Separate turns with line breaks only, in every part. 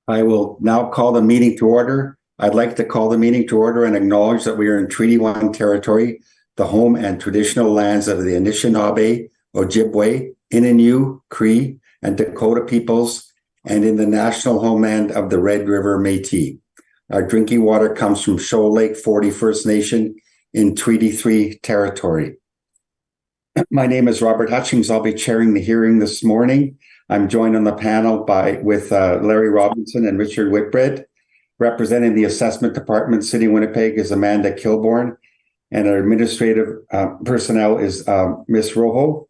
I will now call the meeting to order. I'd like to call the meeting to order and acknowledge that we are in Treaty 1 territory, the home and traditional lands of the Anishinaabe, Ojibwe, Innu, Cree, and Dakota peoples, and in the national homeland of the Red River Métis. Our drinking water comes from Shoal Lake 40 First Nation in Treaty 3 territory. My name is Robert Hutchings. I'll be chairing the hearing this morning. I'm joined on the panel with Larry Robinson and Richard Whitbread. Representing the Assessment Department, City of Winnipeg, is Amanda Kilbourne, and our administrative personnel is Ms. Rojo.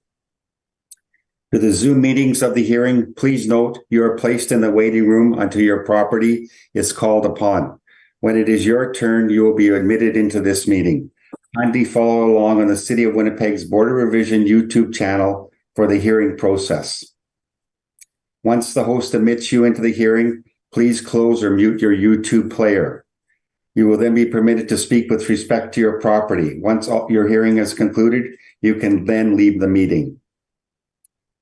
For the Zoom meetings of the hearing, please note you are placed in the waiting room until your property is called upon. When it is your turn, you will be admitted into this meeting. Kindly follow along on the City of Winnipeg's Board of Revision YouTube channel for the hearing process. Once the host admits you into the hearing, please close or mute your YouTube player. You will then be permitted to speak with respect to your property. Once your hearing is concluded, you can then leave the meeting.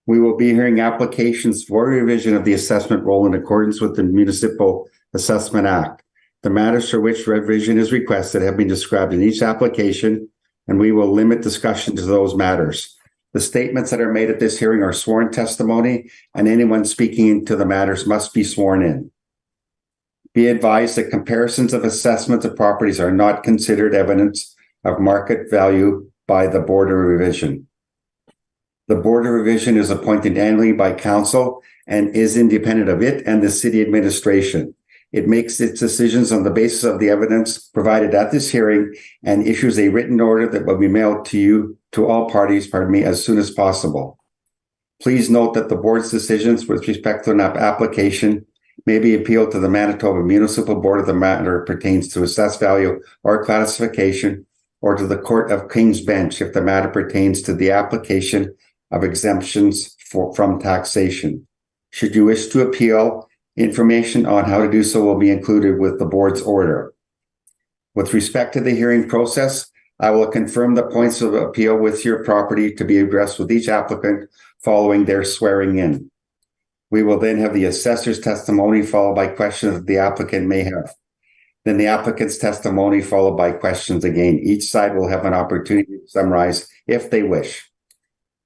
We will be hearing applications for revision of the assessment roll in accordance with the Municipal Assessment Act. The matters for which revision is requested have been described in each application, and we will limit discussion to those matters. The statements that are made at this hearing are sworn testimony, and anyone speaking to the matters must be sworn in. Be advised that comparisons of assessments of properties are not considered evidence of market value by the Board of Revision. The Board of Revision is appointed annually by Council and is independent of it and the City Administration. It makes its decisions on the basis of the evidence provided at this hearing and issues a written order that will be mailed to all parties, as soon as possible. Please note that the Board's decisions with respect to an application may be appealed to the Manitoba Municipal Board if the matter pertains to assessed value or classification, or to the Court of King's Bench if the matter pertains to the application of exemptions from taxation. Should you wish to appeal, information on how to do so will be included with the Board's order. With respect to the hearing process, I will confirm the points of appeal with your property to be addressed with each applicant following their swearing in. We will then have the assessor's testimony followed by questions that the applicant may have. Then the applicant's testimony followed by questions again. Each side will have an opportunity to summarize if they wish.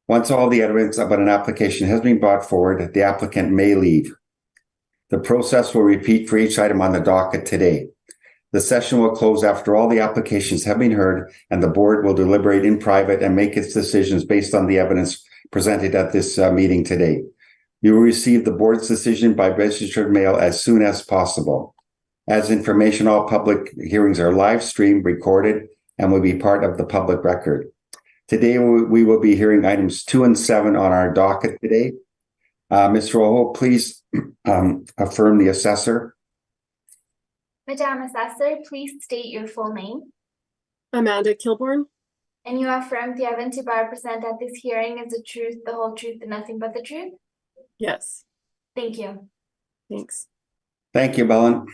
Once all the evidence about an application has been brought forward, the applicant may leave. The process will repeat for each item on the docket today. The session will close after all the applications have been heard, and the Board will deliberate in private and make its decisions based on the evidence presented at this meeting today. You will receive the Board's decision by registered mail as soon as possible. As information, all public hearings are live streamed, recorded, and will be part of the public record. Today, we will be hearing items 2 and 7 on our docket today. Ms. Rojo, please affirm the assessor.
Madam Assessor, please state your full name.
Amanda Kilbourne.
And you affirm the evidence you present at this hearing is the truth, the whole truth, and nothing but the truth?
Yes.
Thank you.
Thanks.
Thank you, Belen.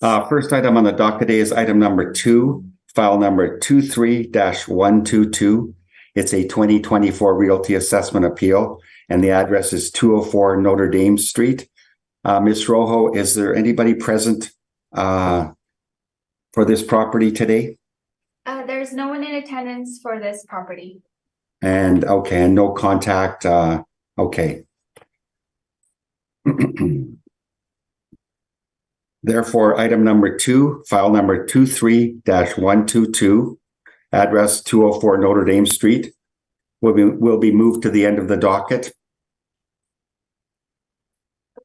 First item on the docket today is item number 2, file number 23-122. It's a 2024 Realty Assessment Appeal, and the address is 204 Notre Dame Street. Ms. Rojo, is there anybody present for this property today?
There's no one in attendance for this property.
And okay, and no contact. Okay. Therefore, item number 2, file number 23-122, address 204 Notre Dame Street, will be moved to the end of the docket.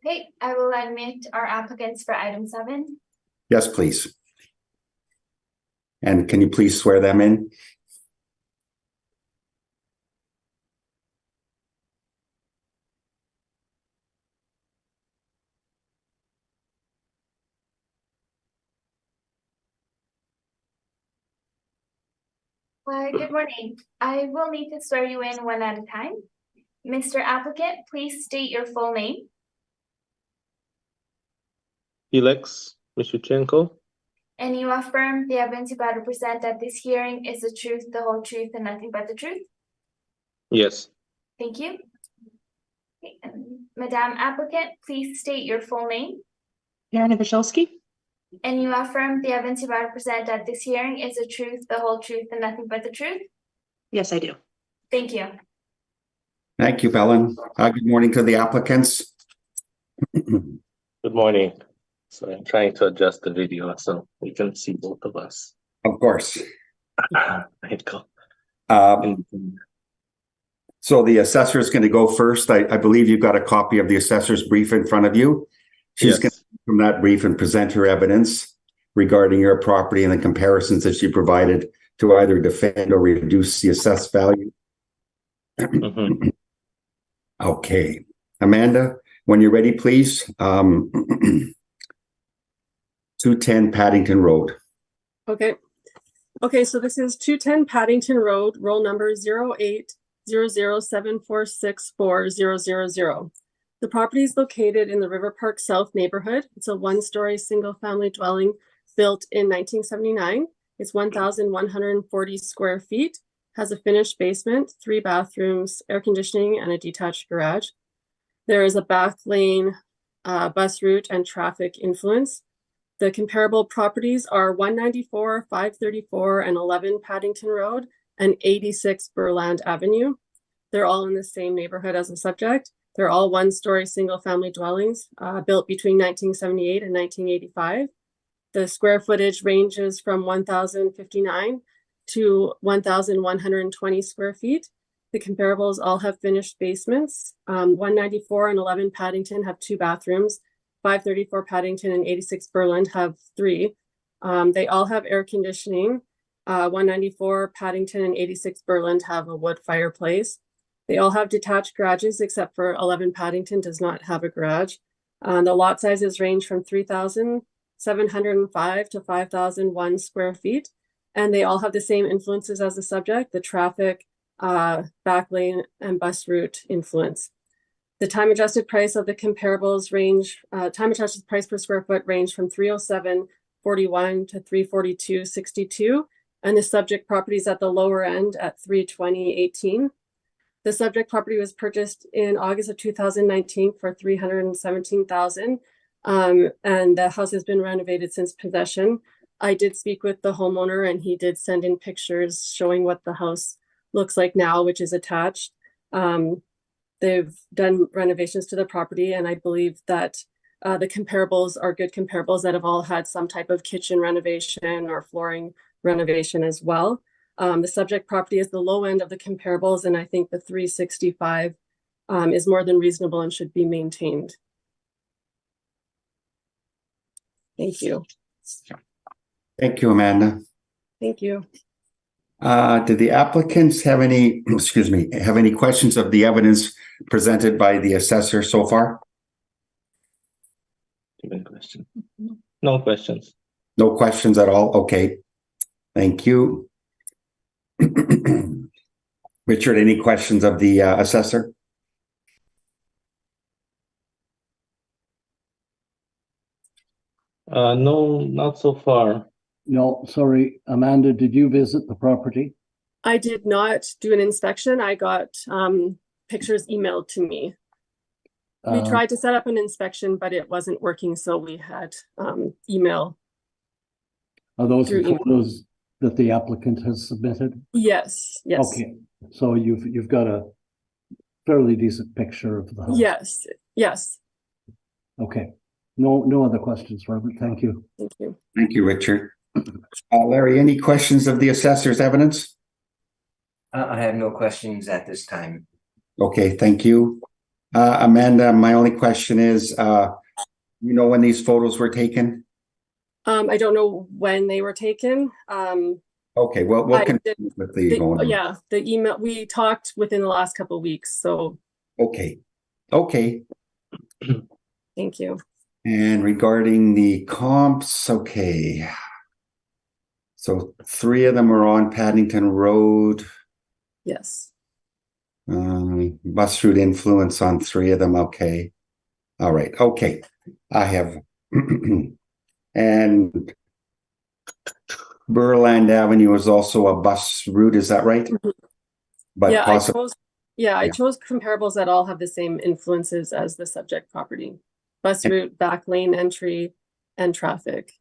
Okay, I will admit our applicants for item 7.
Yes, please. And can you please swear them in?
Well, good morning. I will need to swear you in one at a time. Mr. Applicant, please state your full name.
Felix Mishchenko.
And you affirm the evidence you about to present at this hearing is the truth, the whole truth, and nothing but the truth?
Yes.
Thank you. Okay, and Madam applicant, please state your full name.
Joanna Wacholski?
And you affirm the evidence you about to present at this hearing is the truth, the whole truth, and nothing but the truth?
Yes, I do.
Thank you.
Thank you, Belen. Good morning to the applicants.
Good morning. So I'm trying to adjust the video so we can see both of us.
Of course.
There you go.
So the assessor is going to go first. I believe you've got a copy of the assessor's brief in front of you. She's going to from that brief and present her evidence regarding your property and the comparisons that she provided to either defend or reduce the assessed value. Okay. Amanda, when you're ready, please. 210 Paddington Road.
Okay. Okay, so this is 210 Paddington Road, roll number 080074640000. The property is located in the River Park South neighborhood. It's a one-story single-family dwelling built in 1979. It's 1,140 square feet, has a finished basement, 3 bathrooms, air conditioning, and a detached garage. There is a back lane, bus route, and traffic influence. The comparable properties are 194, 534, and 11 Paddington Road, and 86 Burland Avenue. They're all in the same neighborhood as the subject. They're all one-story single-family dwellings built between 1978 and 1985. The square footage ranges from 1,059 to 1,120 square feet. The comparables all have finished basements. 194 and 11 Paddington have 2 bathrooms. 534 Paddington and 86 Burland have 3. They all have air conditioning. 194 Paddington and 86 Burland have a wood fireplace. They all have detached garages except for 11 Paddington does not have a garage. The lot sizes range from 3,705 to 5,001 square feet. And they all have the same influences as the subject, the traffic, back lane, and bus route influence. The time adjusted price of the comparables time adjusted price per square foot range from 307.41 to 342.62. And the subject property is at the lower end at 320.18. The subject property was purchased in August of 2019 for $317,000, and the house has been renovated since possession. I did speak with the homeowner, and he did send in pictures showing what the house looks like now, which is attached. They've done renovations to the property, and I believe that the comparables are good comparables that have all had some type of kitchen renovation or flooring renovation as well. The subject property is the low end of the comparables, and I think the 365 is more than reasonable and should be maintained. Thank you.
Thank you, Amanda.
Thank you.
Did the applicants have any questions of the evidence presented by the assessor so far?
Good question. No questions.
No questions at all? Okay. Thank you. Richard, any questions of the assessor?
No, not so far.
No, sorry. Amanda, did you visit the property?
I did not do an inspection. I got pictures emailed to me. We tried to set up an inspection, but it wasn't working, so we had email.
Are those the photos that the applicant has submitted?
Yes, yes.
Okay, so you've got a fairly decent picture of the house.
Yes, yes.
Okay. No other questions, Robert. Thank you.
Thank you.
Thank you, Richard. Larry, any questions of the assessor's evidence?
I have no questions at this time.
Okay, thank you. Amanda, my only question is, when these photos were taken?
I don't know when they were taken.
Okay, well, we'll continue with the owner.
Yeah, the email, we talked within the last couple of weeks, so.
Okay.
Thank you.
And regarding the comps, okay. So 3 of them are on Paddington Road.
Yes.
Bus route influence on 3 of them. Okay. All right. Okay. I have, and Burland Avenue is also a bus route. Is that right?
Mm-hmm.
But
yeah,
possibly
Yeah, I
Yeah.
chose comparables that all have the same influences as the subject property. Bus route, back lane entry, and traffic.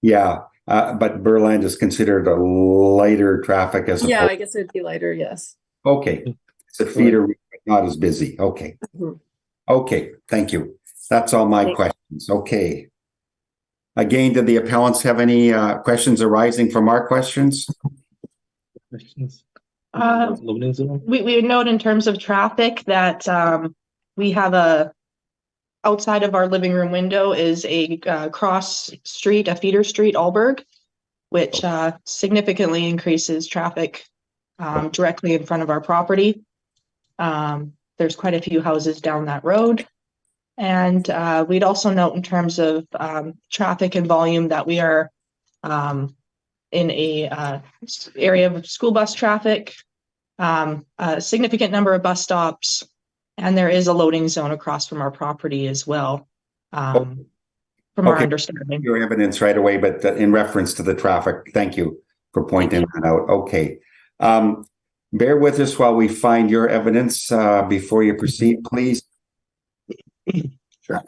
Yeah, but Berland is considered a lighter traffic as
Yeah,
opposed.
I guess it'd be lighter, yes.
Okay, it's a feeder, route, but not as busy. Okay,
Mhm.
okay, thank you. That's all my
Thank-
questions. Okay. Again, did the appellants have any questions arising from our questions?
Questions?
Uh,
Loading zone?
we note in terms of traffic that we have outside of our living room window is a cross street, a feeder street, Alberg, which significantly increases traffic directly in front of our property. There's quite a few houses down that road. And we'd also note in terms of traffic and volume that we are in a area of school bus traffic, a significant number of bus stops, and there is a loading zone across from our property as well, from our
Okay.
understanding.
Your evidence right away, but in reference to the traffic, thank you for pointing that out. Okay. Bear with us while we find your evidence before you proceed, please. Sure.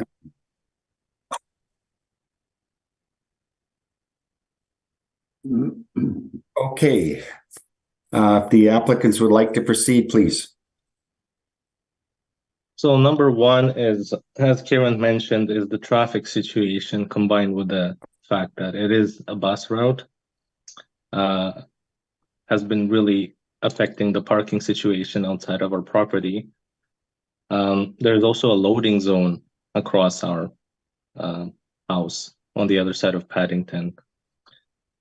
Okay. If the applicants would like to proceed, please.
So number one is, as Karen mentioned, is the traffic situation combined with the fact that it is a bus route, has been really affecting the parking situation outside of our property. There's also a loading zone across our house on the other side of Paddington.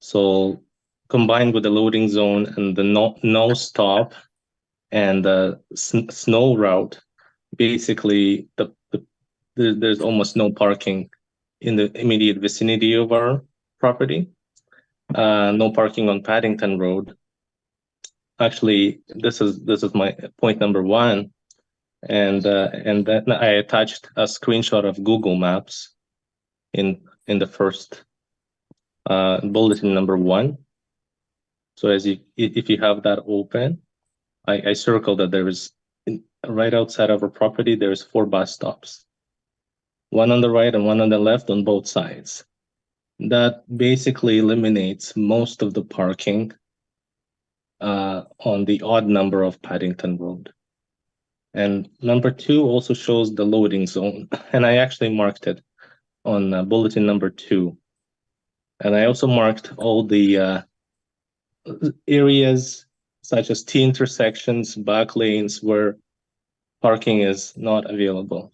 So combined with the loading zone and the no stop and the snow route, basically there's almost no parking in the immediate vicinity of our property. No parking on Paddington Road. Actually, this is my point number one, and then I attached a screenshot of Google Maps in the first bulletin number one. So if you have that open, I circled that there is right outside of our property, there's 4 bus stops, one on the right and one on the left on both sides. That basically eliminates most of the parking on the odd number of Paddington Road. And number 2 also shows the loading zone, and I actually marked it on bulletin number 2. And I also marked all the areas such as T intersections, back lanes where parking is not available.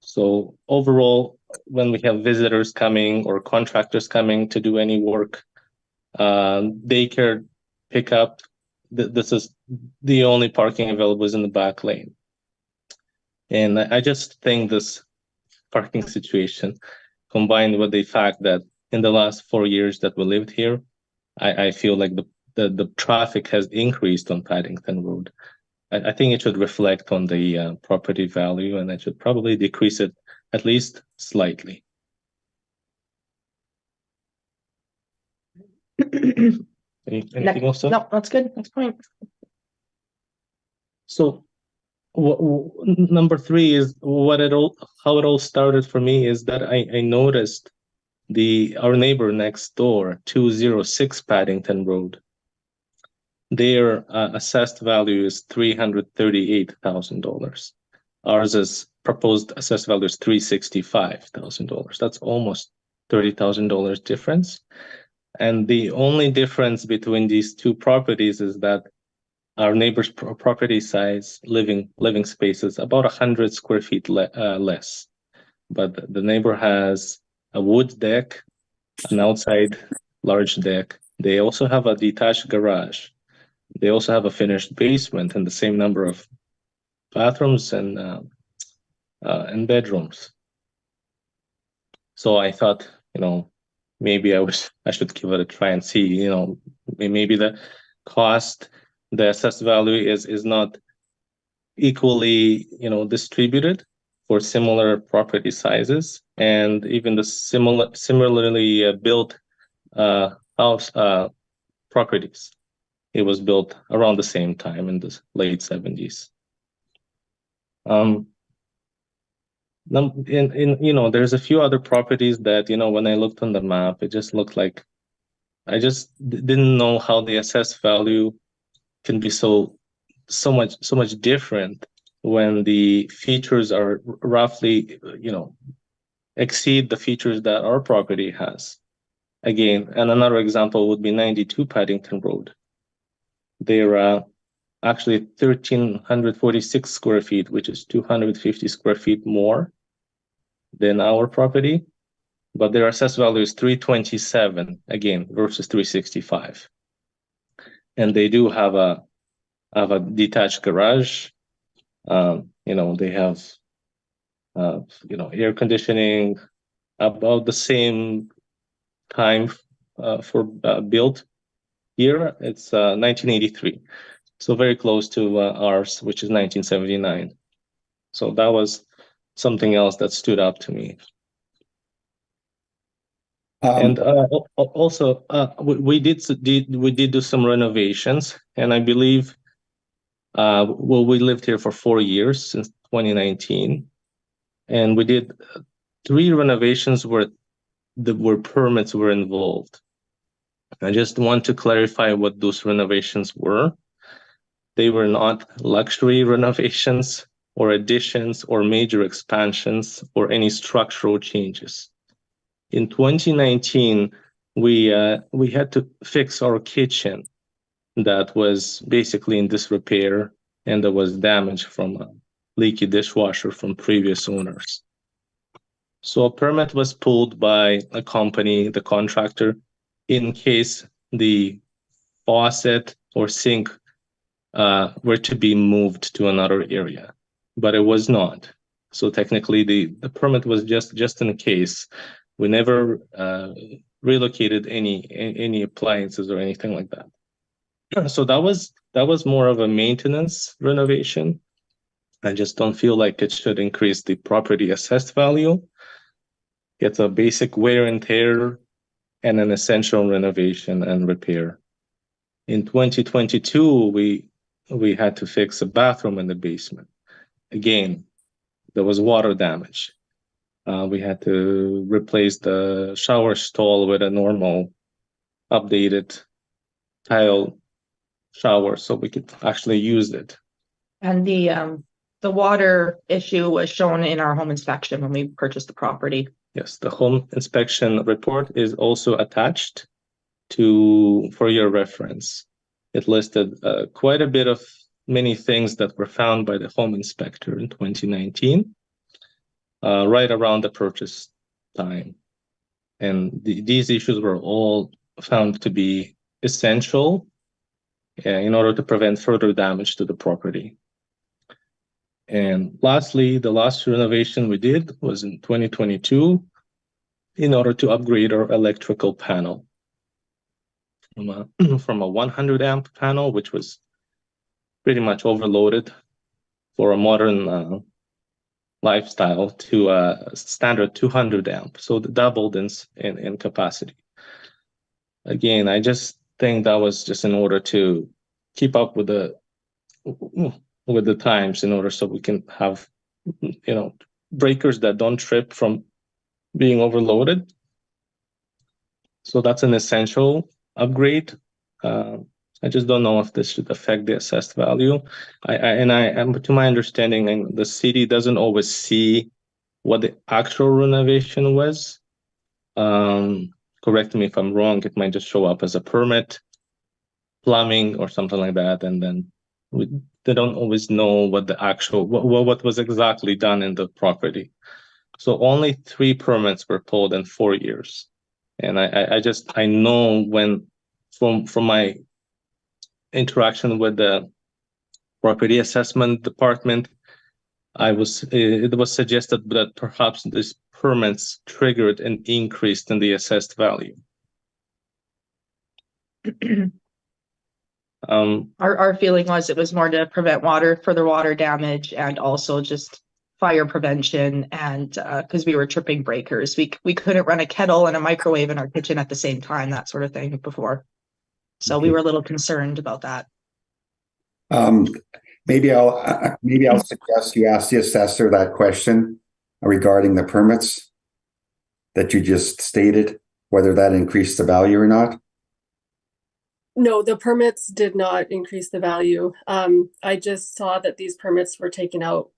So overall, when we have visitors coming or contractors coming to do any work, daycare pickup, this is the only parking available is in the back lane. And I just think this parking situation, combined with the fact that in the last 4 years that we lived here, I feel like the traffic has increased on Paddington Road. I think it should reflect on the property value, and I should probably decrease it at least slightly. Anything else?
No, that's good. Next point.
So, number 3 is how it all started for me is that I noticed our neighbor next door, 206 Paddington Road. Their assessed value is $338,000. Ours is proposed assessed value is $365,000. That's almost $30,000 difference. And the only difference between these two properties is that our neighbor's property size, living space is about 100 square feet less. But the neighbor has a wood deck, an outside large deck. They also have a detached garage. They also have a finished basement and the same number of bathrooms and bedrooms. So I thought, maybe I should give it a try and see, maybe the cost, the assessed value is not equally, distributed for similar property sizes, and even the similarly built house properties. It was built around the same time in the late 70s. There's a few other properties that, when I looked on the map, it just looked like I just didn't know how the assessed value can be so much different when the features are roughly, exceed the features that our property has. Again, and another example would be 92 Paddington Road. They're actually 1,346 square feet, which is 250 square feet more than our property, but their assessed value is 327 again versus 365. And they do have a detached garage. They have air conditioning about the same time for built here. It's 1983, so very close to ours, which is 1979. So that was something else that stood out to me. And also, we did do some renovations, and I believe, we lived here for 4 years since 2019, and we did 3 renovations where permits were involved. I just want to clarify what those renovations were. They were not luxury renovations or additions or major expansions or any structural changes. In 2019, we had to fix our kitchen that was basically in disrepair, and there was damage from a leaky dishwasher from previous owners. So a permit was pulled by a company, the contractor, in case the faucet or sink were to be moved to another area, but it was not. So technically, the permit was just in case. We never relocated any appliances or anything like that. So that was more of a maintenance renovation. I just don't feel like it should increase the property assessed value. It's a basic wear and tear and an essential renovation and repair. In 2022, we had to fix a bathroom in the basement. Again, there was water damage. We had to replace the shower stall with a normal updated tile shower so we could actually use it.
And the water issue was shown in our home inspection when we purchased the property.
Yes, the home inspection report is also attached for your reference. It listed quite a bit of many things that were found by the home inspector in 2019. Right around the purchase time. And these issues were all found to be essential in order to prevent further damage to the property. And lastly, the last renovation we did was in 2022 in order to upgrade our electrical panel from a 100 amp panel, which was pretty much overloaded for a modern lifestyle, to a standard 200 amp, so doubled in capacity. Again, I just think that was just in order to keep up with the times, in order so we can have breakers that don't trip from being overloaded. So that's an essential upgrade. I just don't know if this should affect the assessed value. To my understanding, the city doesn't always see what the actual renovation was. Correct me if I'm wrong. It might just show up as a permit, plumbing, or something like that, and then they don't always know what the actual what was exactly done in the property. So only 3 permits were pulled in 4 years, and I know when from my interaction with the property assessment department, it was suggested that perhaps these permits triggered an increase in the assessed value.
Our feeling was it was more to prevent further water damage, and also just fire prevention, and because we were tripping breakers. We couldn't run a kettle and a microwave in our kitchen at the same time, that sort of thing before. So we were a little concerned about that.
maybe I'll suggest you ask the assessor that question regarding the permits that you just stated, whether that increased the value or not.
No, the permits did not increase the value. I just saw that these permits were taken out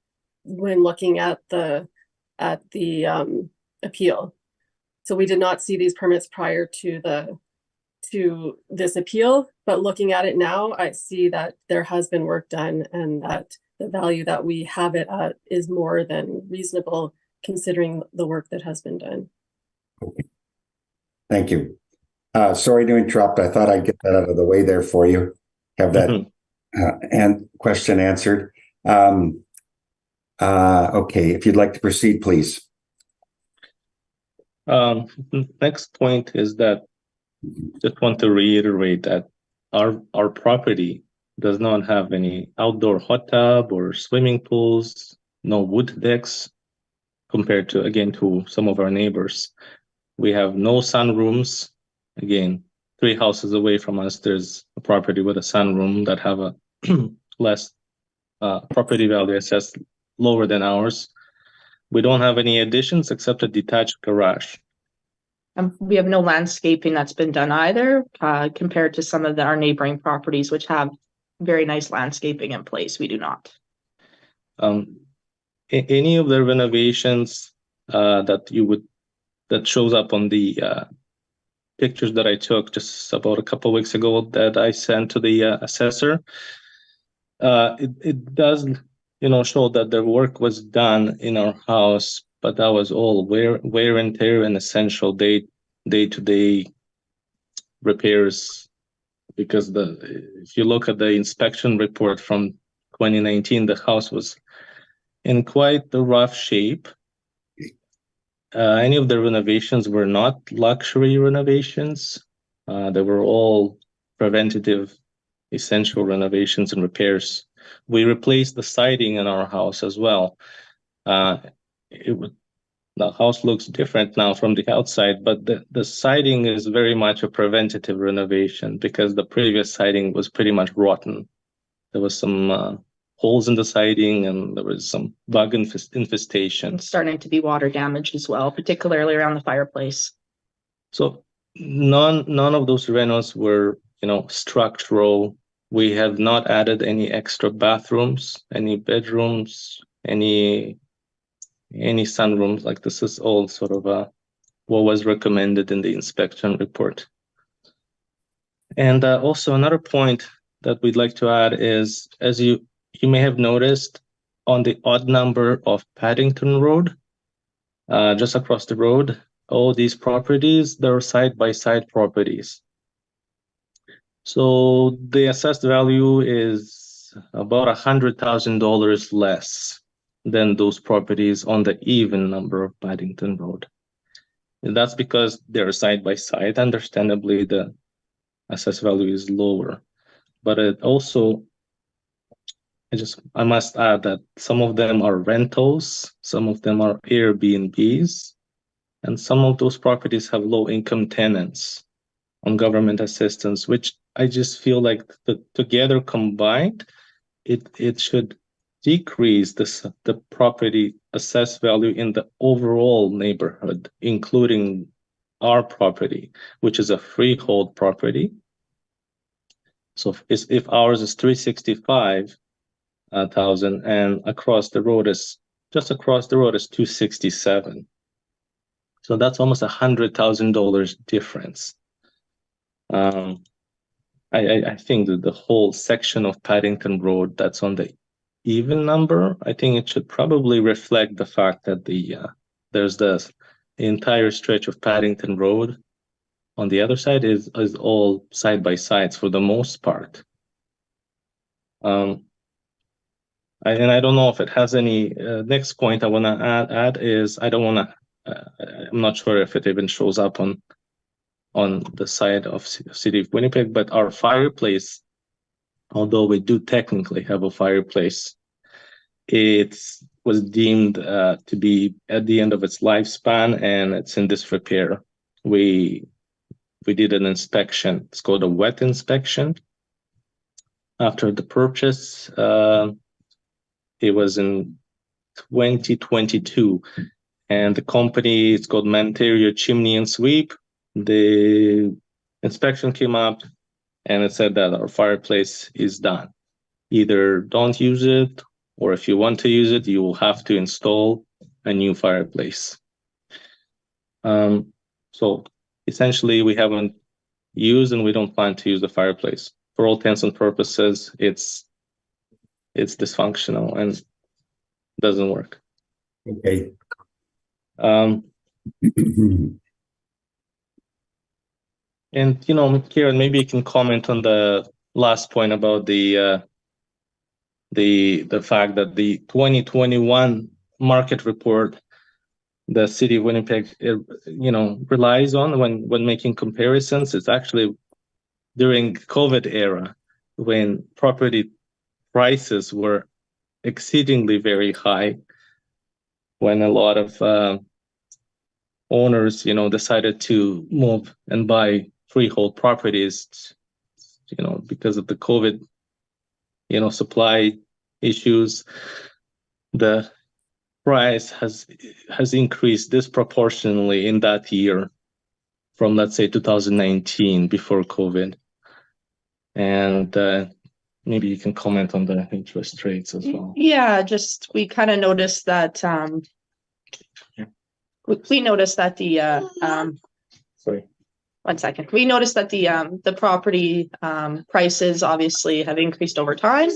when looking at the appeal. So we did not see these permits prior to this appeal, but looking at it now, I see that there has been work done and that the value that we have it at is more than reasonable considering the work that has been done.
Okay. Thank you. Sorry to interrupt. I thought I'd get that out of the way there for you. Have that and question answered. Okay, if you'd like to proceed, please.
Next point is that just want to reiterate that our property does not have any outdoor hot tub or swimming pools, no wood decks, compared to, again, to some of our neighbors. We have no sunrooms. Again, 3 houses away from us, there's a property with a sunroom that have a less property value assessed lower than ours. We don't have any additions except a detached garage.
We have no landscaping that's been done either, compared to some of our neighboring properties, which have very nice landscaping in place. We do not.
Any of the renovations that shows up on the pictures that I took just about a couple of weeks ago that I sent to the assessor, it does, show that the work was done in our house, but that was all wear and tear and essential day-to-day repairs. Because if you look at the inspection report from 2019, the house was in quite the rough shape. Any of the renovations were not luxury renovations. They were all preventative, essential renovations and repairs. We replaced the siding in our house as well. The house looks different now from the outside, but the siding is very much a preventative renovation because the previous siding was pretty much rotten. There was some holes in the siding and there was some bug infestation.
It's starting to be water damage as well, particularly around the fireplace.
So none of those renos were, structural. We have not added any extra bathrooms, any bedrooms, any sunrooms. Like, this is all sort of what was recommended in the inspection report. And also another point that we'd like to add is, as you may have noticed, on the odd number of Paddington Road, just across the road, all these properties, they're side-by-side properties. So the assessed value is about $100,000 less than those properties on the even number of Paddington Road. And that's because they're side-by-side. Understandably, the assessed value is lower. But it also, I must add that some of them are rentals, some of them are Airbnbs, and some of those properties have low-income tenants on government assistance, which I just feel like together combined, it should decrease the property assessed value in the overall neighborhood, including our property, which is a freehold property. So if ours is $365,000 and across the road is $267,000. So that's almost $100,000 difference. I think that the whole section of Paddington Road that's on the even number, I think it should probably reflect the fact that there's the entire stretch of Paddington Road on the other side is all side by sides for the most part. And I don't know if it has any. Next point I want to add is I'm not sure if it even shows up on the side of City of Winnipeg, but our fireplace, although we do technically have a fireplace, it was deemed to be at the end of its lifespan and it's in disrepair. We did an inspection. It's called a wet inspection. after the purchase. It was in 2022, and the company is called Manterio Chimney and Sweep. The inspection came up and it said that our fireplace is done. Either don't use it, or if you want to use it, you will have to install a new fireplace. So essentially, we haven't used and we don't plan to use the fireplace. For all intents and purposes, it's dysfunctional and doesn't work.
Okay.
And Kieran, maybe you can comment on the last point about the fact that the 2021 market report, the city of Winnipeg, relies on when making comparisons. It's actually during COVID era when property prices were exceedingly very high, when a lot of owners, decided to move and buy freehold properties, because of the COVID, supply issues. The price has increased disproportionately in that year from, let's say, 2019, before COVID. And maybe you can comment on the interest rates as well.
Yeah, just we kind of noticed that we noticed that the
Sorry.
1 second. We noticed that the property prices obviously have increased over time,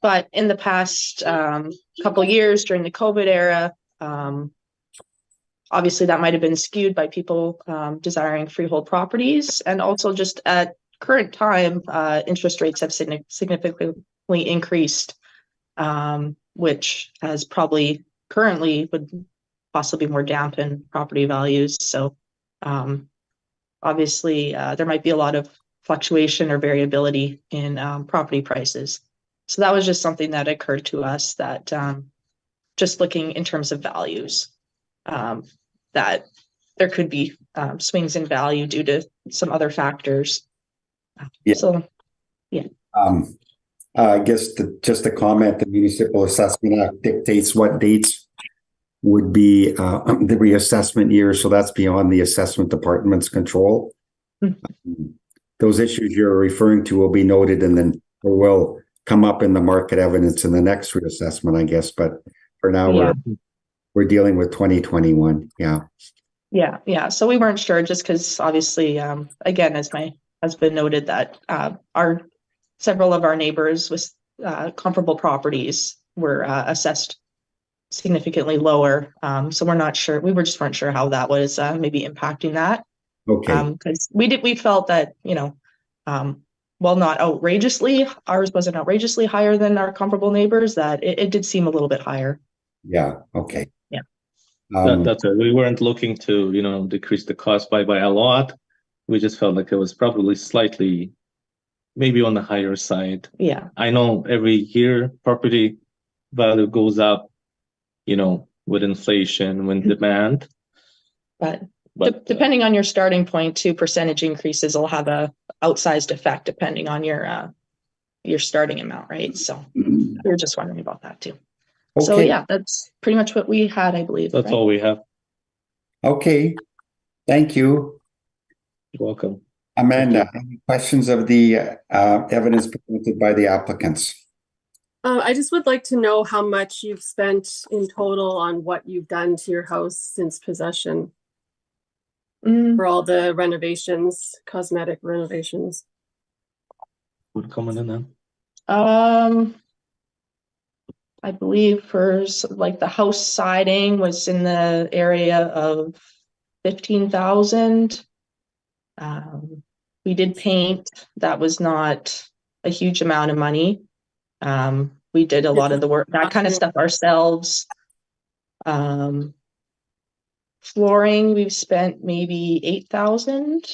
but in the past couple of years during the COVID era, obviously that might have been skewed by people desiring freehold properties, and also just at current time, interest rates have significantly increased, which has probably currently would possibly more dampen property values. So obviously there might be a lot of fluctuation or variability in property prices. So that was just something that occurred to us, that just looking in terms of values, that there could be swings in value due to some other factors.
Yeah.
So, yeah.
I guess just a comment, the Municipal Assessment Act dictates what dates would be the reassessment year. So that's beyond the assessment department's control.
Mm-hmm.
Those issues you're referring to will be noted and then will come up in the market evidence in the next reassessment, I guess. But for now, we're dealing with 2021. Yeah.
Yeah. So we weren't sure, just because obviously, again, as my husband noted, that several of our neighbors with comparable properties were assessed significantly lower. So we're not sure. We weren't sure how that was maybe impacting that.
Okay.
Because we felt that, while not outrageously, ours wasn't outrageously higher than our comparable neighbors, that it did seem a little bit higher.
Yeah. Okay.
Yeah.
That's it. We weren't looking to, decrease the cost by a lot. We just felt like it was probably slightly, maybe on the higher side.
Yeah.
I know every year property value goes up, with inflation, with demand.
But depending on your starting point, too, percentage increases will have a outsized effect depending on your starting amount, right? So we were just wondering about that too.
Okay.
So yeah, that's pretty much what we had, I believe.
That's all we have.
Okay. Thank you.
You're welcome.
Amanda, any questions of the evidence presented by the applicants?
I just would like to know how much you've spent in total on what you've done to your house since possession for all the renovations, cosmetic renovations.
Would comment on that?
I believe for like the house siding was in the area of 15,000. We did paint. That was not a huge amount of money. We did a lot of the work, that kind of stuff ourselves. Flooring, we've spent maybe 8,000.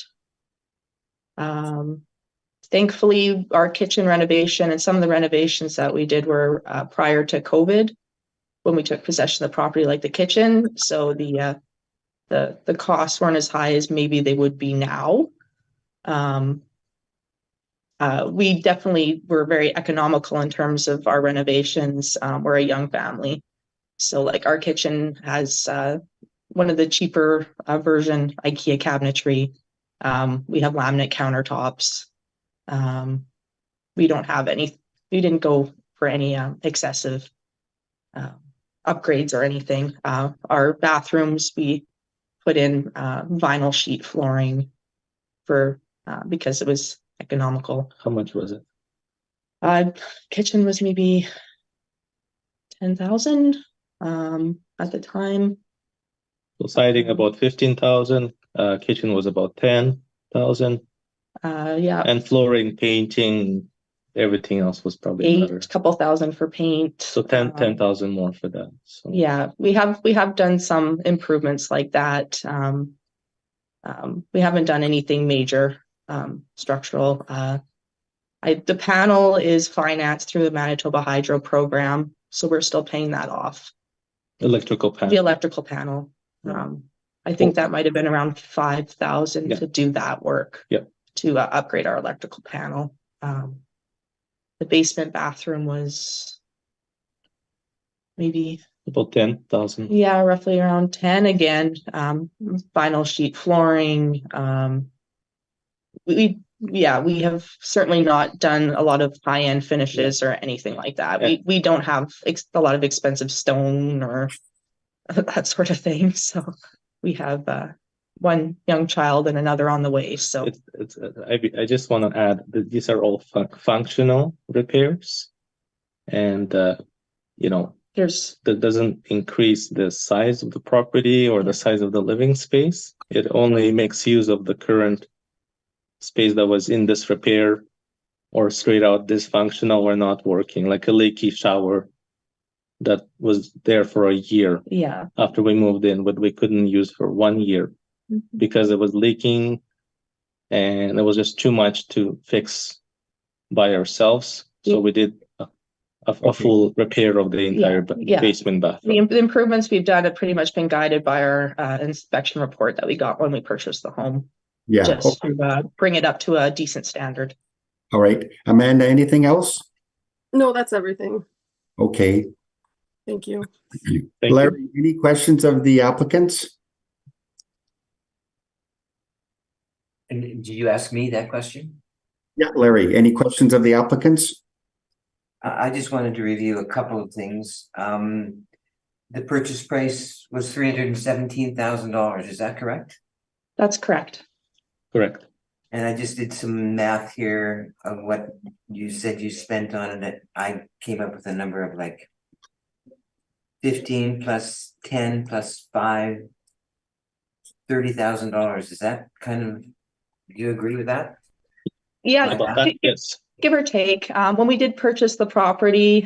Thankfully, our kitchen renovation and some of the renovations that we did were prior to COVID, when we took possession of the property, like the kitchen. So the costs weren't as high as maybe they would be now. we definitely were very economical in terms of our renovations. We're a young family. So like our kitchen has one of the cheaper version IKEA cabinetry. We have laminate countertops. We didn't go for any excessive upgrades or anything. Our bathrooms, we put in vinyl sheet flooring because it was economical.
How much was it?
Kitchen was maybe 10,000 at the time.
So siding about 15,000, kitchen was about 10,000,
Yeah,
and flooring, painting, everything else was probably another.
a couple thousand for paint.
So 10,000 more for that. So
Yeah, we have done some improvements like that. We haven't done anything major structural. The panel is financed through the Manitoba Hydro program, so we're still paying that off.
electrical panel.
The electrical panel. I think that might have been around 5,000 to do that work.
Yeah.
To upgrade our electrical panel. The basement bathroom was maybe
About 10,000.
Yeah, roughly around 10 again. Vinyl sheet flooring. We have certainly not done a lot of high-end finishes or anything like that. We don't have a lot of expensive stone or that sort of thing. So we have one young child and another on the way. So
I just want to add that these are all functional repairs, and that doesn't increase the size of the property or the size of the living space. It only makes use of the current space that was in disrepair or straight out dysfunctional or not working, like a leaky shower that was there for a year after we moved in, but we couldn't use for 1 year because it was leaking and it was just too much to fix by ourselves. So we did a full repair of the entire basement bathroom.
The improvements we've done have pretty much been guided by our inspection report that we got when we purchased the home.
Yeah.
Just to bring it up to a decent standard.
All right. Amanda, anything else?
No, that's everything.
Okay.
Thank you.
Thank
Larry, any questions of the applicants?
And did you ask me that question?
Yeah, Larry, any questions of the applicants?
I just wanted to review a couple of things. The purchase price was $317,000. Is that correct?
That's correct.
Correct.
And I just did some math here of what you said you spent on it. I came up with a number of like 15 plus 10 plus 5, $30,000. Is that kind of, do you agree with that?
Yeah,
About that, yes.
give or take. When we did purchase the property,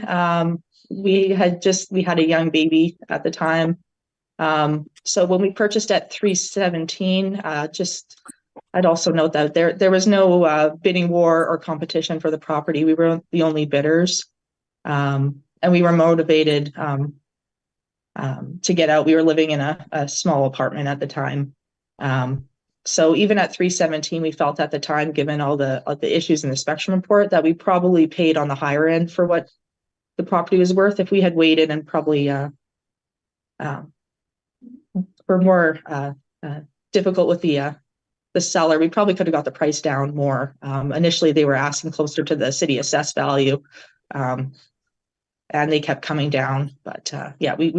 we had a young baby at the time. So when we purchased at 317, I'd also note that there was no bidding war or competition for the property. We were the only bidders, and we were motivated to get out. We were living in a small apartment at the time. So even at 317, we felt at the time, given all the issues in the inspection report, that we probably paid on the higher end for what the property was worth. If we had waited and probably were more difficult with the seller, we probably could have got the price down more. Initially, they were asking closer to the city assessed value, and they kept coming down. But we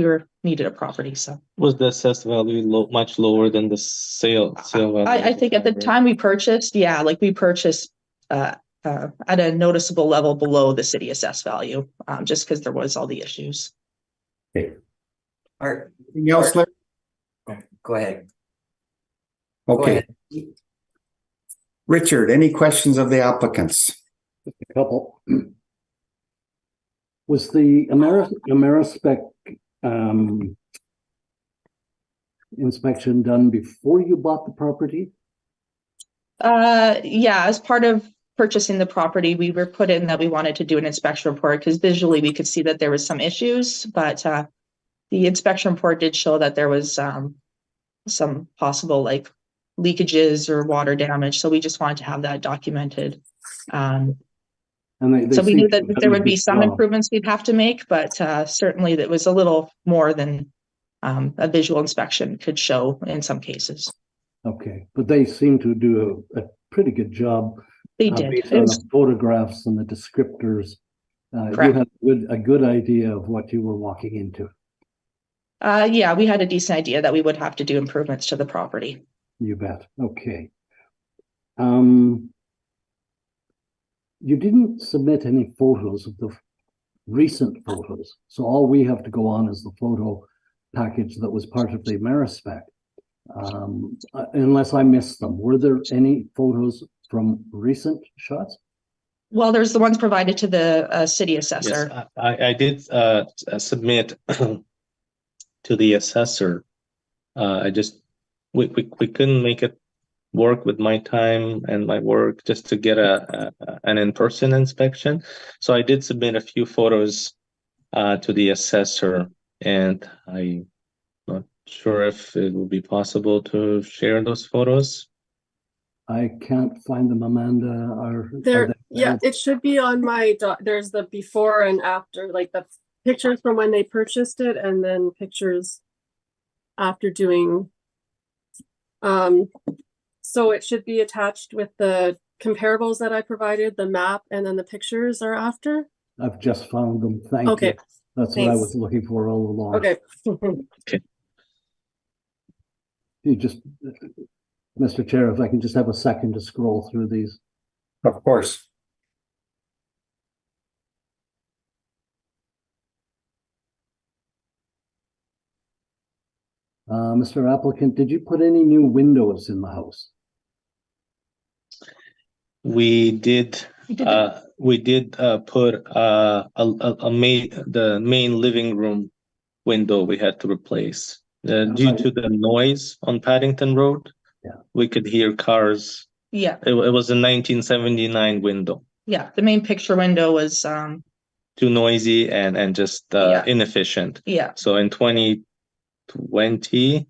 needed a property. So
was the assessed value much lower than the sale value?
I think at the time we purchased, we purchased at a noticeable level below the city assessed value, just because there was all the issues.
Okay. Anything else, Larry?
Go ahead.
Okay. Richard, any questions of the applicants?
A couple. Was the Amerispec inspection done before you bought the property?
As part of purchasing the property, we were put in that we wanted to do an inspection report because visually we could see that there was some issues, but the inspection report did show that there was some possible leakages or water damage. So we just wanted to have that documented
And they
So we
seem
knew
to
that
have done
there
a
would be
good
some
job.
improvements we'd have to make, but certainly that was a little more than a visual inspection could show in some cases.
Okay, but they seem to do a pretty good job.
They did.
Based
It
on
was
the photographs and the descriptors. You
correct.
had a good idea of what you were walking into.
Yeah, we had a decent idea that we would have to do improvements to the property.
You bet. Okay. You didn't submit any photos of the recent photos, so all we have to go on is the photo package that was part of the Amerispec. Unless I missed them, were there any photos from recent shots?
Well, there's the ones provided to the city assessor.
Yes, I did submit to the assessor. We couldn't make it work with my time and my work just to get an in-person inspection. So I did submit a few photos to the assessor, and I'm not sure if it will be possible to share those photos.
I can't find them, Amanda. Are
There,
they
yeah,
available?
it should be on my there's the before and after, like the pictures from when they purchased it and then pictures after doing. So it should be attached with the comparables that I provided, the map, and then the pictures are after.
I've just found them. Thank
Okay,
you. That's what I
thanks.
was looking for all along.
Okay.
You just, Mr. Chair, if I can just have a second to scroll through these.
Of course.
Mr. Applicant, did you put any new windows in the house?
We did. We did put the main living room window we had to replace due to the noise on Paddington Road.
Yeah,
we could hear cars.
Yeah,
It was a 1979 window.
yeah. The main picture window was
Too noisy and just
Yeah.
inefficient.
yeah,
So in 2020,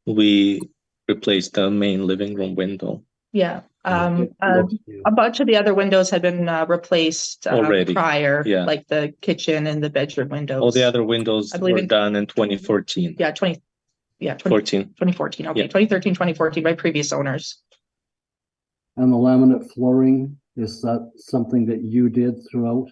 we replaced the main living room window
yeah.
it looks new.
A bunch of the other windows had been replaced
Already,
prior,
yeah.
like the kitchen and the bedroom windows.
All the other windows
I believe
were
in-
done in 2014.
Yeah, 2014.
14.
Okay,
Yeah.
2013, 2014 by previous owners.
And the laminate flooring, is that something that you did throughout?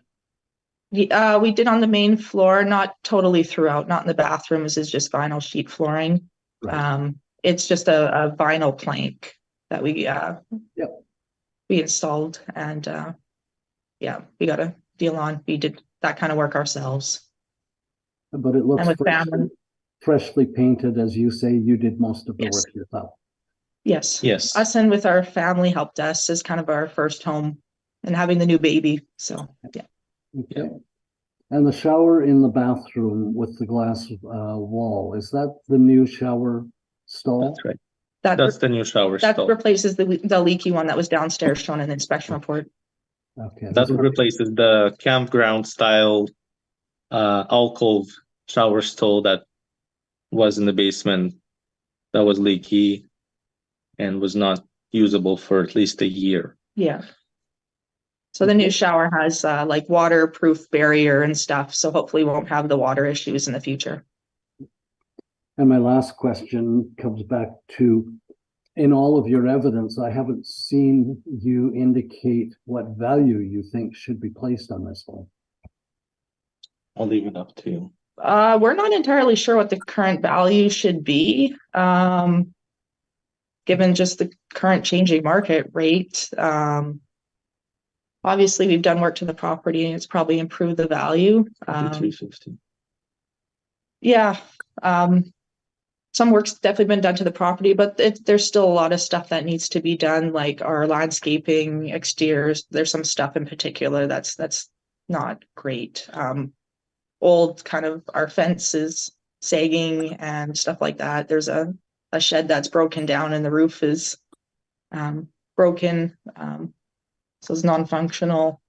We did on the main floor, not totally throughout, not in the bathrooms. It's just vinyl sheet flooring.
Right.
It's just a vinyl plank that we we installed, and we got a deal on. We did that kind of work ourselves.
But it looks
And with family.
freshly painted, as you say, you did most of the
Yes.
work yourself.
Yes.
Yes.
Us and with our family helped us as kind of our first home and having the new baby. So yeah.
Okay. And the shower in the bathroom with the glass wall, is that the new shower stall?
That's right.
That
That's the new shower
that
stall.
replaces the leaky one that was downstairs shown in the inspection report.
Okay.
That replaces the campground style alcove shower stall that was in the basement that was leaky and was not usable for at least a year.
Yeah. So the new shower has like waterproof barrier and stuff. So hopefully we won't have the water issues in the future.
And my last question comes back to, in all of your evidence, I haven't seen you indicate what value you think should be placed on this home.
I'll leave it up to you.
We're not entirely sure what the current value should be, given just the current changing market rate. Obviously, we've done work to the property and it's probably improved the value.
350.
Yeah. Some work's definitely been done to the property, but there's still a lot of stuff that needs to be done, like our landscaping, exteriors. There's some stuff in particular that's not great. Old kind of our fence is sagging and stuff like that. There's a shed that's broken down and the roof is broken. So it's non-functional.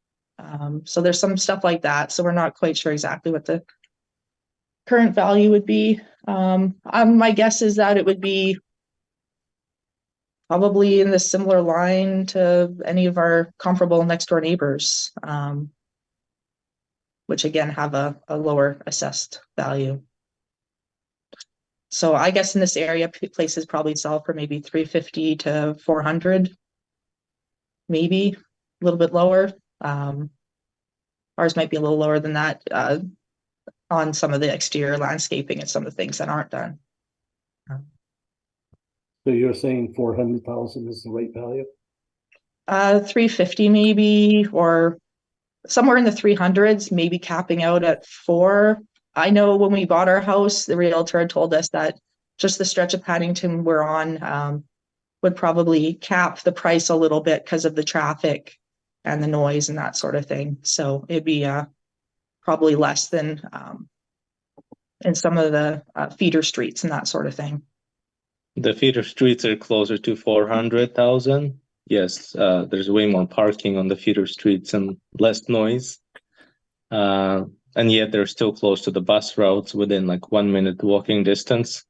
So there's some stuff like that. So we're not quite sure exactly what the current value would be. My guess is that it would be probably in the similar line to any of our comparable next door neighbors, which again have a lower assessed value. So I guess in this area, places probably sell for maybe 350 to 400, maybe a little bit lower. Ours might be a little lower than that on some of the exterior landscaping and some of the things that aren't done.
So you're saying 400,000 is the right value?
350 maybe, or somewhere in the 300s, maybe capping out at 4. I know when we bought our house, the realtor had told us that just the stretch of Paddington we're on would probably cap the price a little bit because of the traffic and the noise and that sort of thing. So it'd be probably less than in some of the feeder streets and that sort of thing.
The feeder streets are closer to 400,000. Yes, there's way more parking on the feeder streets and less noise. And yet they're still close to the bus routes within like 1 minute walking distance.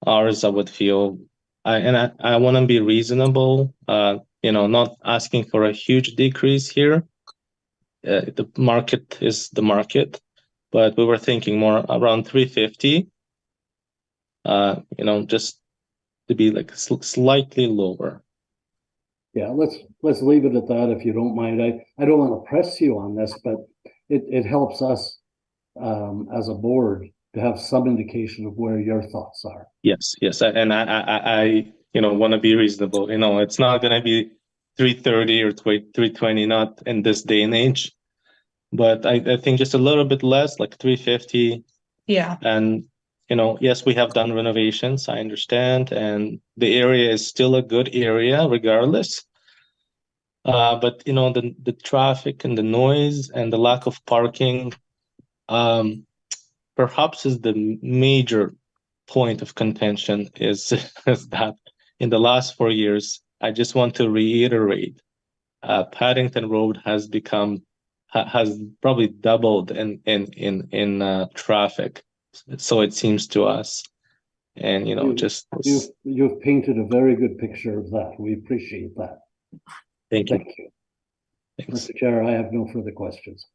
Ours, I would feel, I want to be reasonable, not asking for a huge decrease here. The market is the market, but we were thinking more around 350, just to be like slightly lower.
Yeah, let's leave it at that if you don't mind. I don't want to press you on this, but it helps us as a board to have some indication of where your thoughts are.
Yes, and I want to be reasonable. It's not going to be 330 or 320, not in this day and age, but I think just a little bit less, like 350.
Yeah.
And yes, we have done renovations, I understand, and the area is still a good area regardless. But the traffic and the noise and the lack of parking perhaps is the major point of contention is that in the last 4 years, I just want to reiterate, Paddington Road has probably doubled in traffic. So it seems to us, and
you've painted a very good picture of that. We appreciate that.
Thank you.
Thanks. Mr. Chair, I have no further questions.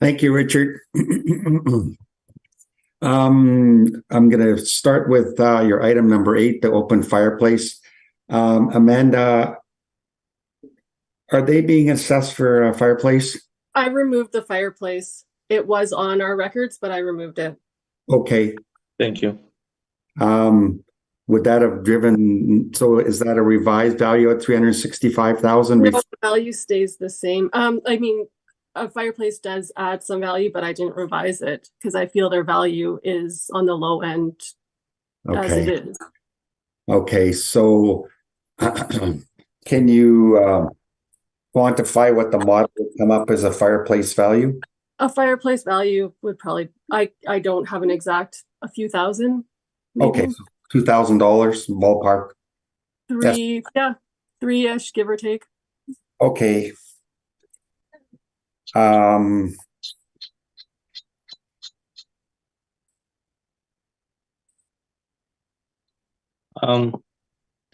Thank you, Richard. I'm going to start with your item number 8, the open fireplace. Amanda, are they being assessed for a fireplace?
I removed the fireplace. It was on our records, but I removed it.
Okay.
Thank you.
Would that have driven, so is that a revised value at 365,000?
No, the value stays the same. I mean, a fireplace does add some value, but I didn't revise it because I feel their value is on the low end as it is.
Okay, so can you quantify what the model would come up as a fireplace value?
A fireplace value would probably, I don't have an exact, a few thousand. Maybe.
Okay, so $2,000 ballpark.
3-ish, give or take.
Okay.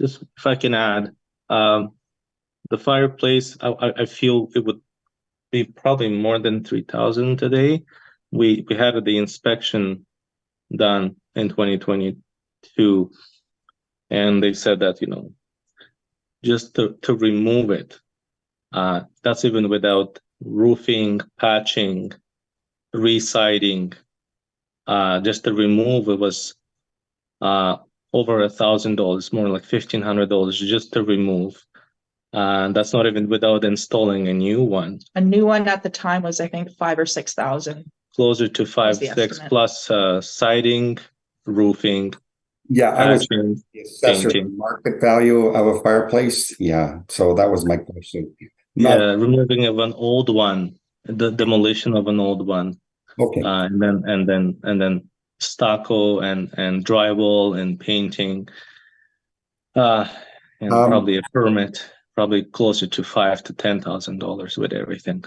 Just if I can add, the fireplace, I feel it would be probably more than 3,000 today. We had the inspection done in 2022, and they said that just to remove it, that's even without roofing, patching, re-siding, just to remove it was over $1,000, more like $1,500 just to remove. And that's not even without installing a new one.
A new one at the time was, I think, 5,000 or 6,000.
Closer to 5-6 plus siding, roofing.
Yeah, I was
patching,
the assessor
painting.
market value of a fireplace. Yeah, so that was my question.
Yeah, removing of an old one, the demolition of an old one.
Okay.
And then stucco and drywall and painting. And probably a permit, probably closer to $5,000 to $10,000 with everything.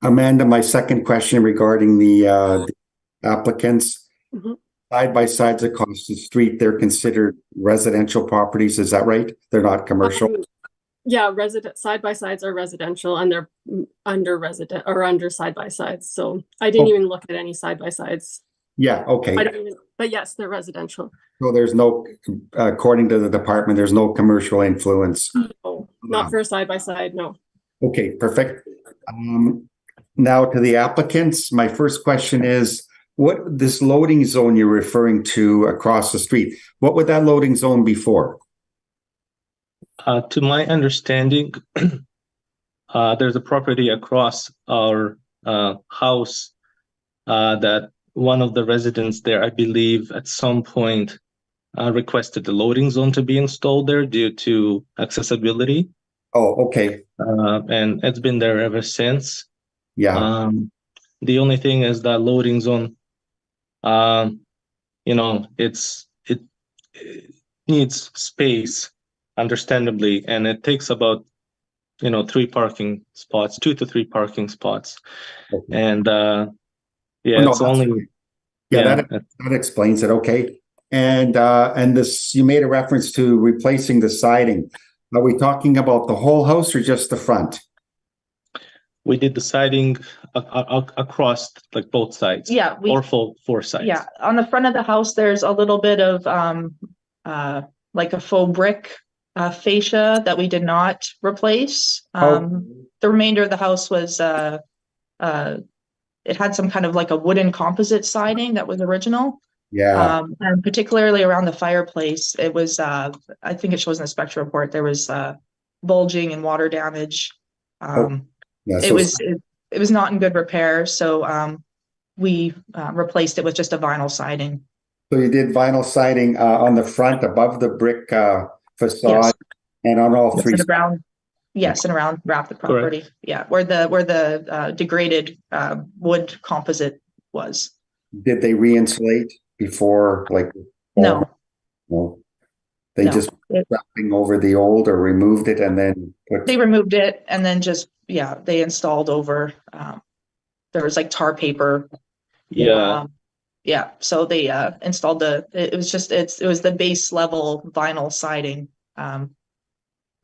Amanda, my second question regarding the applicants.
Mhm.
side by sides across the street, they're considered residential properties, is that right? They're not commercial?
Yeah, resident side by sides are residential and they're under resident or under side by sides. So I didn't even look at any side by sides.
Yeah, okay.
But yes, they're residential.
So there's no, according to the department, there's no commercial influence.
No, not for a side by side, no.
Okay, perfect. Now to the applicants, my first question is, what this loading zone you're referring to across the street, what would that loading zone be for?
To my understanding, there's a property across our house that one of the residents there, I believe, at some point requested the loading zone to be installed there due to accessibility.
Oh, okay.
And it's been there ever since.
Yeah.
The only thing is that loading zone, you know, it needs space, understandably, and it takes about, you know, 2 to 3 parking spots.
Okay.
And yeah,
No,
it's only
that explains it. Okay. And this, you made a reference to replacing the siding. Are we talking about the whole house or just the front?
We did the siding across like both sides.
Yeah,
or full 4 sides.
Yeah, on the front of the house, there's a little bit of like a faux brick fascia that we did not replace. The remainder of the house was it had some kind of like a wooden composite siding that was original.
Yeah.
And particularly around the fireplace, it was I think it shows in the spectral report, there was bulging and water damage.
Yeah,
it was not in good repair, so we replaced it with just a vinyl siding.
So you did vinyl siding on the front above the brick facade.
Yes.
And on all 3
And around, yes, and around wrap the property. Correct. Yeah, where the degraded wood composite was.
Did they re-insulate before, like?
No.
No. They just wrapping over the old, or removed it and then
they removed it and then just they installed over. There was like tar paper. So they installed it was the base level vinyl siding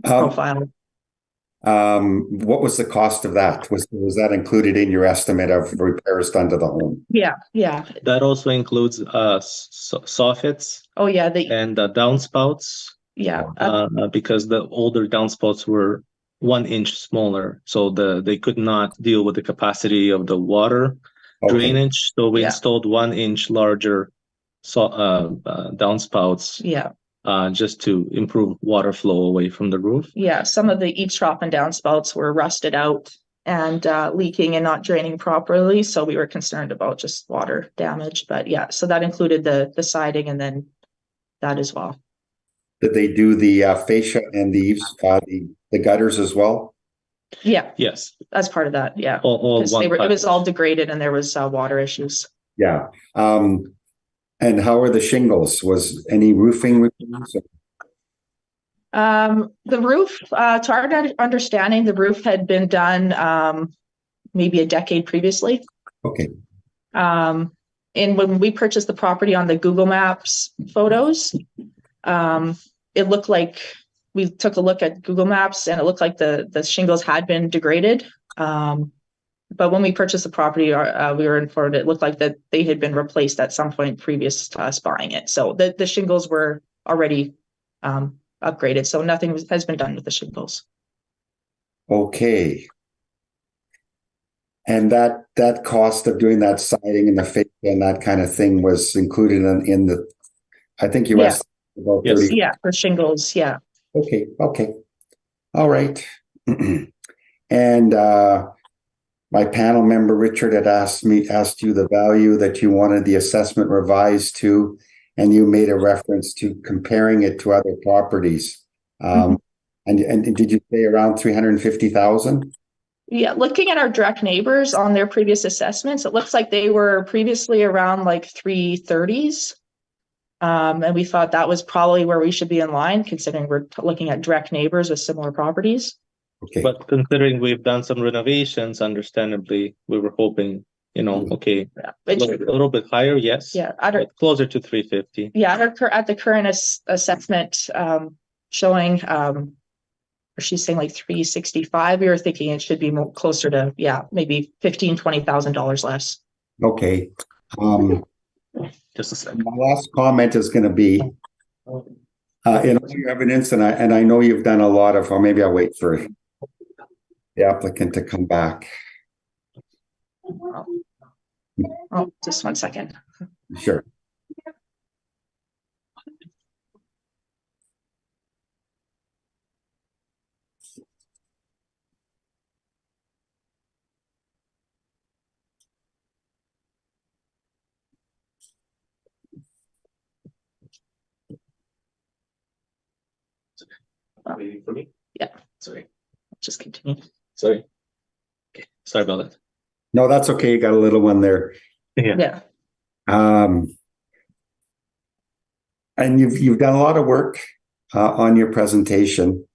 profile.
What was the cost of that? Was that included in your estimate of repairs done to the home?
Yeah.
That also includes soffits.
Oh yeah,
and downspouts.
Yeah.
Because the older downspouts were 1 inch smaller, so they could not deal with the capacity of the water drainage. So we installed 1 inch larger downspouts.
Yeah.
Just to improve water flow away from the roof.
Yeah, some of the eavesdrop and downspouts were rusted out and leaking and not draining properly, so we were concerned about just water damage. But yeah, so that included the siding and then that as well.
Did they do the fascia and the eaves, the gutters as well?
Yeah.
Yes.
As part of that, yeah.
It
was all degraded and there was water issues.
Yeah. And how are the shingles? Was any roofing repairs?
The roof, to our understanding, the roof had been done maybe a decade previously.
Okay.
And when we purchased the property on the Google Maps photos, it looked like we took a look at Google Maps and it looked like the shingles had been degraded. But when we purchased the property, we were informed it looked like that they had been replaced at some point previous to us buying it. So the shingles were already upgraded. So nothing has been done with the shingles.
Okay. And that cost of doing that siding and the fascia and that kind of thing was included in the, I think you asked about 30.
Yeah, for shingles. Yeah.
Okay. All right. And my panel member, Richard, had asked you the value that you wanted the assessment revised to, and you made a reference to comparing it to other properties. And did you say around 350,000?
Yeah, looking at our direct neighbors on their previous assessments, it looks like they were previously around like 330s. And we thought that was probably where we should be in line, considering we're looking at direct neighbors with similar properties.
Okay.
But considering we've done some renovations, understandably, we were hoping okay, a
It's,
little bit higher, yes.
yeah,
But closer to 350.
yeah, at the current assessment, showing, she's saying like 365, we were thinking it should be more closer to, maybe $15,000-$20,000 less.
Okay.
Just a second.
My last comment is going to be, in all your evidence, and I know you've done a lot of, or maybe I'll wait for the applicant to come back.
Oh, just one second.
Sure.
Waiting for me?
Yeah.
Sorry.
Just continue.
Sorry. Okay. Sorry about that.
No, that's okay. You got a little one there.
Yeah.
And you've done a lot of work on your presentation,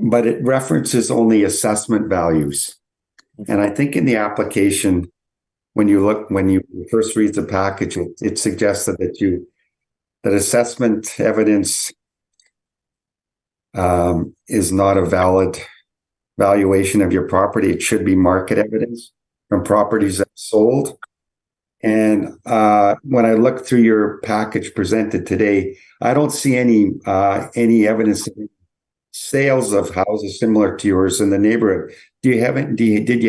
but it references only assessment values. And I think in the application, when you first read the package, it suggested that assessment evidence is not a valid valuation of your property. It should be market evidence from properties that sold. And when I look through your package presented today, I don't see any evidence of sales of houses similar to yours in the neighborhood. Did you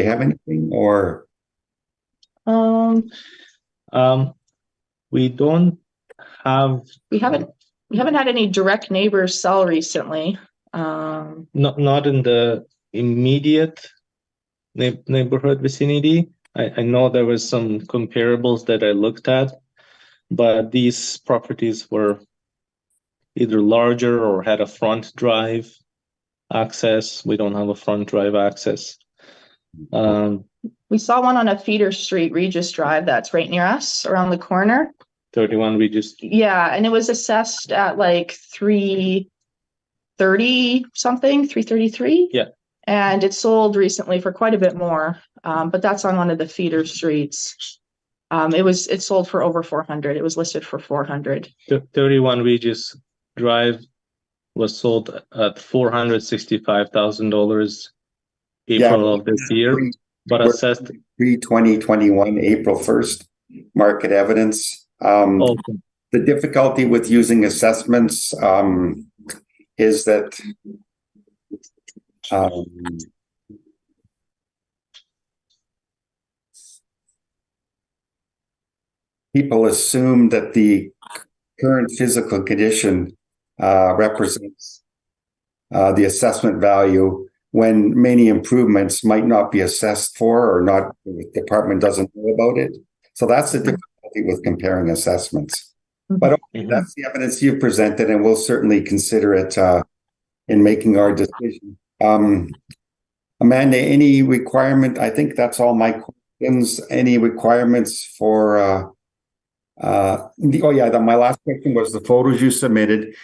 have anything, or?
We don't have.
We haven't had any direct neighbors sell recently.
Not in the immediate neighborhood vicinity. I know there was some comparables that I looked at, but these properties were either larger or had a front drive access. We don't have a front drive access.
We saw one on a feeder street, Regis Drive, that's right near us, around the corner.
31 Regis.
Yeah, and it was assessed at like 330 something, 333.
Yeah.
And it sold recently for quite a bit more, but that's on one of the feeder streets. It sold for over 400. It was listed for 400.
31 Regis Drive was sold at $465,000 April of this year, but assessed
pre-2021 April 1st market evidence.
Okay.
The difficulty with using assessments is that people assume that the current physical condition represents the assessment value, when many improvements might not be assessed for, or not, the department doesn't know about it. So that's the difficulty with comparing assessments. But okay, that's the evidence you've presented, and we'll certainly consider it in making our decision. Amanda, any requirement? I think that's all my questions. Any requirements for my last question was the photos you submitted,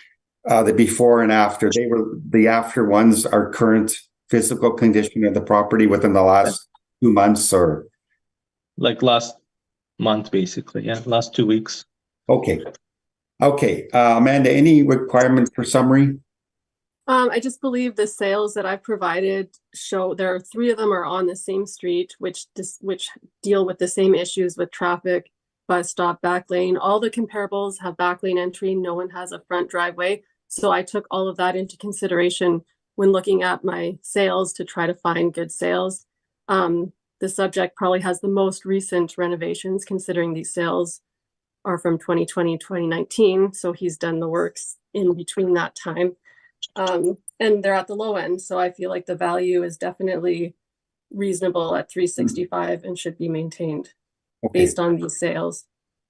the before and after. The after ones are current physical condition of the property within the last 2 months, or
like last month, basically. Yeah, last 2 weeks.
Okay. Amanda, any requirements for summary?
I just believe the sales that I've provided show there are 3 of them are on the same street, which deal with the same issues with traffic, bus stop, back lane. All the comparables have back lane entry. No one has a front driveway. So I took all of that into consideration when looking at my sales to try to find good sales. The subject probably has the most recent renovations, considering these sales are from 2020, 2019. So he's done the works in between that time. And they're at the low end. So I feel like the value is definitely reasonable at 365 and should be maintained based on these sales.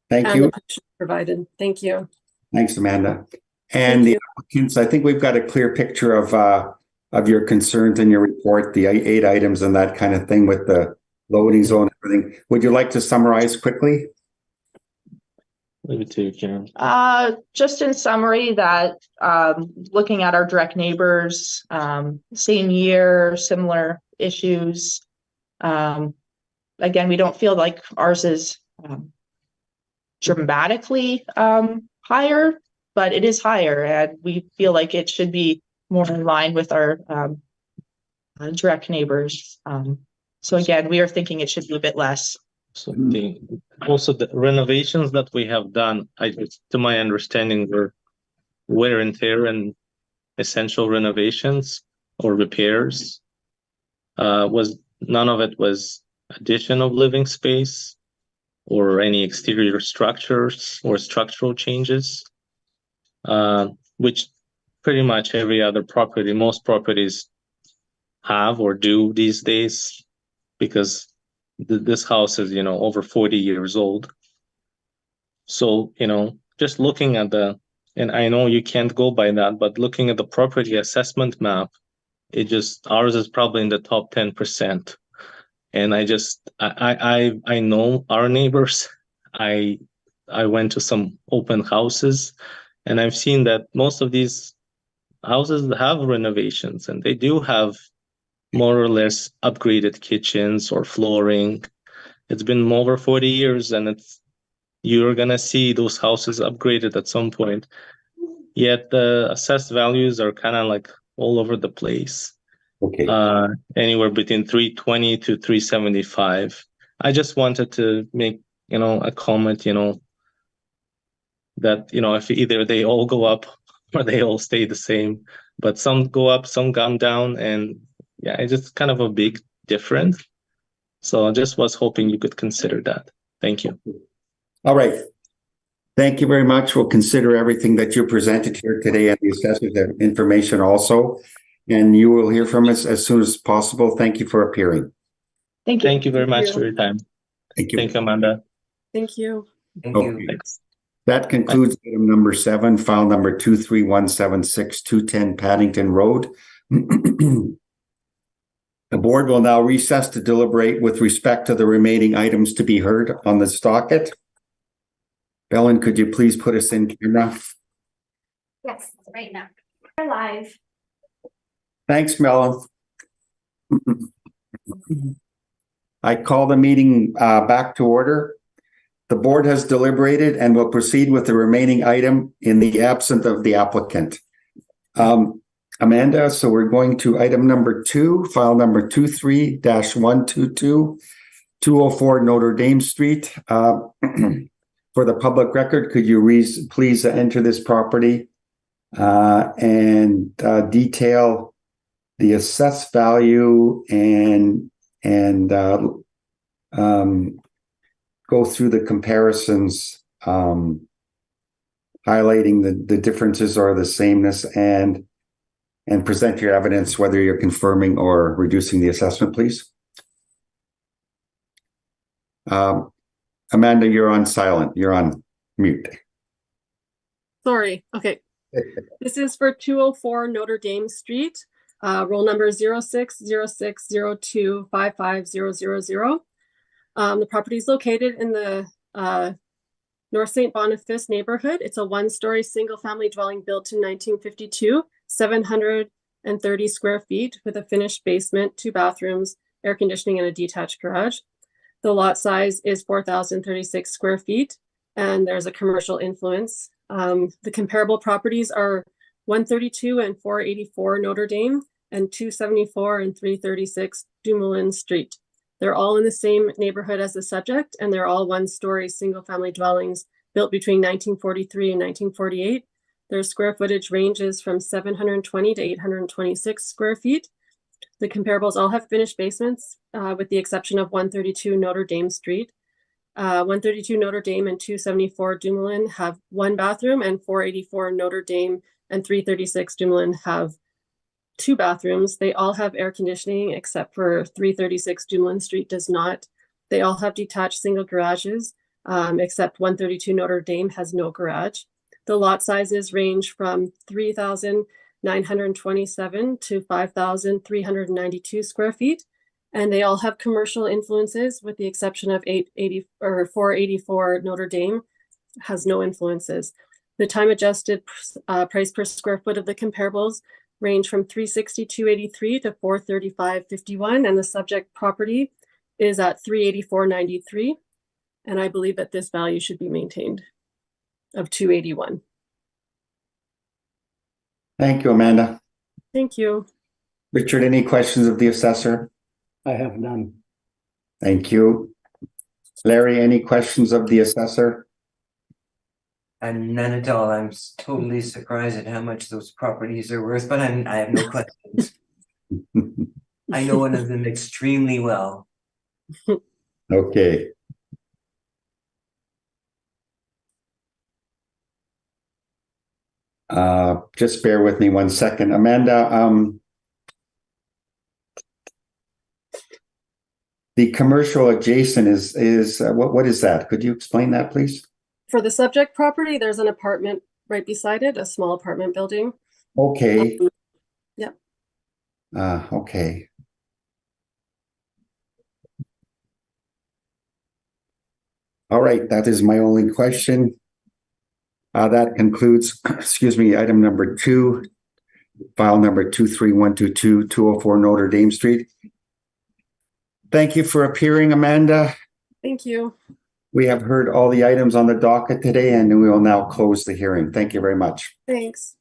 Thank
and
you.
The pictures provided. Thank you.
Thanks, Amanda. And the applicants, I think we've got a clear picture of your concerns in your report, the 8 items and that kind of thing with the loading zone and everything. Would you like to summarize quickly?
Leave it to you, Karen.
Just in summary, that looking at our direct neighbors, same year, similar issues. again, we don't feel like ours is dramatically higher, but it is higher, and we feel like it should be more in line with our direct neighbors. So again, we are thinking it should be a bit less.
So also the renovations that we have done, to my understanding, were wear and tear and essential renovations or repairs. None of it was addition of living space or any exterior structures or structural changes, which pretty much every other property, most properties have or do these days, because this house is, over 40 years old. So, just looking at and I know you can't go by that, but looking at the property assessment map, ours is probably in the top 10%. And I know our neighbors. I went to some open houses, and I've seen that most of these houses have renovations, and they do have more or less upgraded kitchens or flooring. It's been over 40 years, and you're gonna see those houses upgraded at some point. Yet the assessed values are kind of like all over the place.
Okay.
Anywhere between 320 to 375. I just wanted to make, a comment, that, if either they all go up or they all stay the same, but some go up, some come down, and yeah, it's just kind of a big difference. So I just was hoping you could consider that. Thank you.
All right. Thank you very much. We'll consider everything that you presented here today and the assessment information also. And you will hear from us as soon as possible. Thank you for appearing.
Thank you.
Thank you very much for your time.
Thank you.
Thank you, Amanda.
Thank you.
Thank
Okay.
you.
Thanks.
That concludes item number 7, file number 23176, 210 Paddington Road. The board will now recess to deliberate with respect to the remaining items to be heard on the docket. Ellen, could you please put us in camera?
Yes, right now. We're live.
Thanks, Melon. I call the meeting back to order. The board has deliberated and will proceed with the remaining item in the absence of the applicant. Amanda, so we're going to item number 2, file number 23-122, 204 Notre Dame Street. For the public record, could you please enter this property and detail the assessed value and go through the comparisons, highlighting the differences or the sameness, and present your evidence whether you're confirming or reducing the assessment, please. Amanda, you're on silent. You're on mute.
Sorry. Okay. This is for 204 Notre Dame Street, roll number 0606025500. The property is located in the North St. Boniface neighborhood. It's a one-story single-family dwelling built in 1952, 730 square feet with a finished basement, 2 bathrooms, air conditioning, and a detached garage. The lot size is 4,036 square feet, and there's a commercial influence. The comparable properties are 132 and 484 Notre Dame and 274 and 336 Dumoulin Street. They're all in the same neighborhood as the subject, and they're all one-story single-family dwellings built between 1943 and 1948. Their square footage ranges from 720 to 826 square feet. The comparables all have finished basements, with the exception of 132 Notre Dame Street. 132 Notre Dame and 274 Dumoulin have 1 bathroom, and 484 Notre Dame and 336 Dumoulin have 2 bathrooms. They all have air conditioning except for 336 Dumoulin Street does not. They all have detached single garages, except 132 Notre Dame has no garage. The lot sizes range from 3,927 to 5,392 square feet, and they all have commercial influences with the exception of 484 Notre Dame has no influences. The time adjusted price per square foot of the comparables range from $362.83 to $435.51, and the subject property is at 384.93, and I believe that this value should be maintained of 281.
Thank you, Amanda.
Thank you.
Richard, any questions of the assessor?
I have none.
Thank you. Larry, any questions of the assessor?
And none at all. I'm totally surprised at how much those properties are worth, but I have no questions. I know one of them extremely well.
Okay. Just bear with me 1 second. Amanda, the commercial adjacent is what is that? Could you explain that, please?
For the subject property, there's an apartment right beside it, a small apartment building.
Okay.
Yep.
Okay. All right, that is my only question. That concludes, excuse me, item number 2, file number 23122, 204 Notre Dame Street. Thank you for appearing, Amanda.
Thank you.
We have heard all the items on the docket today, and we will now close the hearing. Thank you very much.
Thanks.